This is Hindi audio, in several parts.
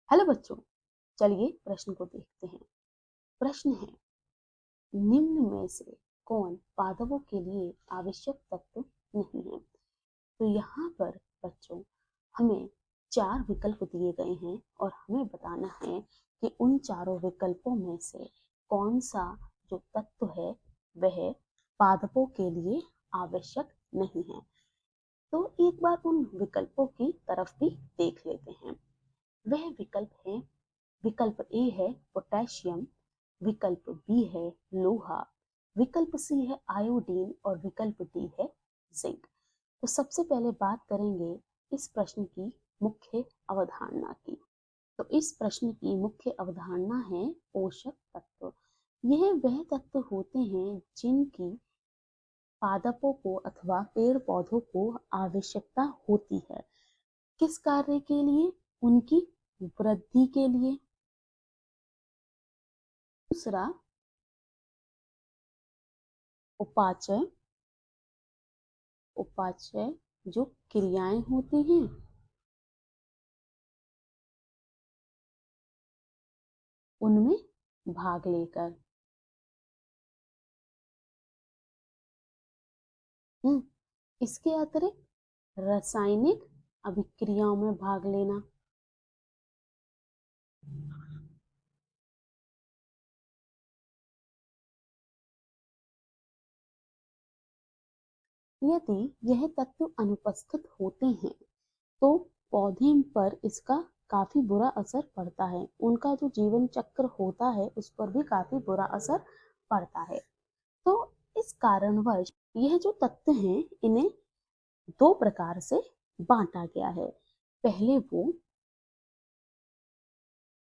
हेलो बच्चों, चलिए प्रश्न को देखते हैं। प्रश्न है, निम्न में से कौन पादपों के लिए आवश्यक तत्व नहीं है। तो यहाँ पर बच्चों हमें 4 विकल्प दिए गए हैं और हमें बताना है कि उन चारों विकल्पों में से कौन सा जो तत्व है वह पादपों के लिए आवश्यक नहीं है। तो एक बार उन विकल्पों की तरफ भी देख लेते हैं। वह विकल्प है, विकल्प ए है पोटेशियम, विकल्प बी है लोहा, विकल्प सी है आयोडीन और विकल्प डी है जिंक। तो सबसे पहले बात करेंगे इस प्रश्न की मुख्य अवधारणा की। तो इस प्रश्न की मुख्य अवधारणा है पोषक तत्व। यह वह तत्व होते हैं जिनकी पादपों को अथवा पेड़ पौधों को आवश्यकता होती है। किस कार्य के लिए? उनकी वृद्धि के लिए। दूसरा, उपाचय। उपाचय जो क्रियाएं होती हैं उनमें भाग लेकर। इसके अतिरिक्त रासायनिक अभिक्रियाओं में भाग लेना। यदि यह तत्व अनुपस्थित होते हैं तो पौधे पर इसका काफी बुरा असर पड़ता है। उनका जो जीवन चक्र होता है उस पर भी काफी बुरा असर पड़ता है। तो इस कारणवश यह जो तत्व हैं इन्हें 2 प्रकार से बांटा गया है। पहले वो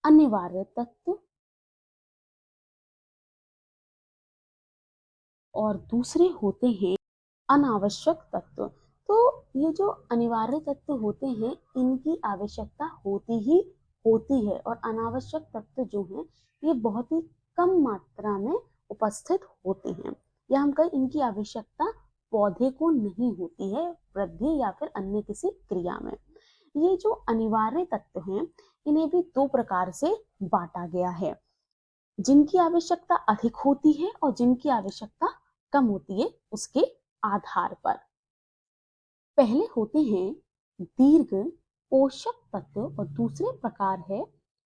अनिवार्य तत्व और दूसरे होते हैं अनावश्यक तत्व। तो ये जो अनिवार्य तत्व होते हैं इनकी आवश्यकता होती है और अनावश्यक तत्व जो हैं ये बहुत ही कम मात्रा में उपस्थित होते हैं, या हम कहें इनकी आवश्यकता पौधे को नहीं होती है वृद्धि या फिर अन्य किसी क्रिया में। ये जो अनिवार्य तत्व हैं इन्हें भी 2 प्रकार से बांटा गया है, जिनकी आवश्यकता अधिक होती है और जिनकी आवश्यकता कम होती है उसके आधार पर। पहले होते हैं दीर्घ पोषक तत्व और दूसरे प्रकार है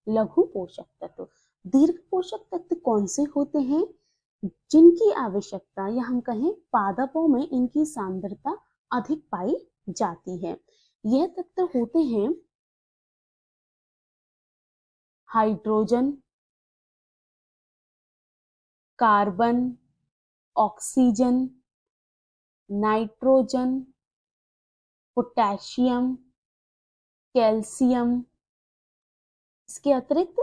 लघु पोषक तत्व। दीर्घ पोषक तत्व कौन से होते हैं? जिनकी आवश्यकता या हम कहें पादपों में इनकी सांद्रता अधिक पाई जाती है। यह तत्व होते हैं hydrogen, carbon, oxygen, nitrogen, potassium, calcium. इसके अतिरिक्त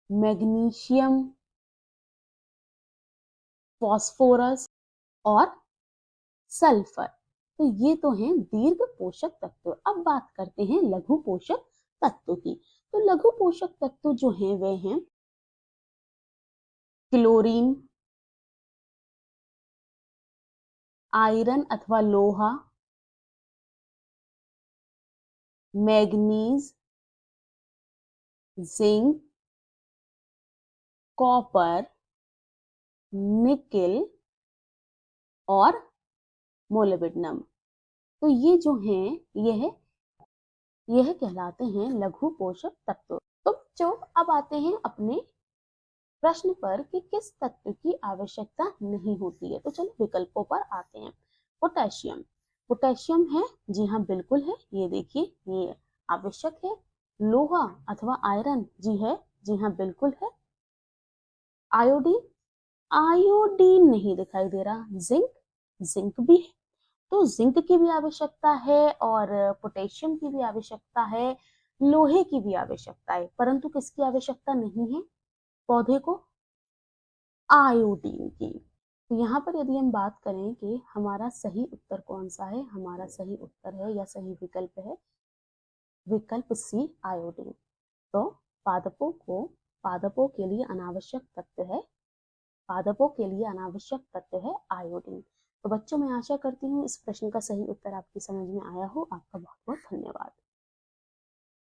मैग्नीशियम, फास्फोरस और सल्फर। तो ये तो हैं दीर्घ पोषक तत्व। अब बात करते हैं लघु पोषक तत्व की। तो लघु पोषक तत्व जो हैं वे हैं क्लोरीन, आयरन अथवा लोहा, मैग्नीज, जिंक, कॉपर, निकेल और मोलिब्डेनम। तो ये जो हैं यह कहलाते हैं लघु पोषक तत्व। तो जो अब आते हैं अपने प्रश्न पर कि किस तत्व की आवश्यकता नहीं होती है। तो चलो विकल्पों पर आते हैं। पोटेशियम। पोटेशियम है, जी हाँ बिल्कुल है, ये देखिए ये आवश्यक है। लोहा अथवा आयरन, जी है, जी हाँ बिल्कुल है। आयोडीन, आयोडीन नहीं दिखाई दे रहा। जिंक, जिंक भी है। तो जिंक की भी आवश्यकता है और पोटेशियम की भी आवश्यकता है, लोहे की भी आवश्यकता है, परंतु किसकी आवश्यकता नहीं है पौधे को? आयोडीन की। तो यहाँ पर यदि हम बात करें कि हमारा सही उत्तर कौन सा है, हमारा सही उत्तर है या सही विकल्प है विकल्प सी आयोडीन। तो पादपों के लिए अनावश्यक तत्व है, पादपों के लिए अनावश्यक तत्व है आयोडीन। तो बच्चों मैं आशा करती हूँ इस प्रश्न का सही उत्तर आपकी समझ में आया हो। आपका बहुत बहुत धन्यवाद।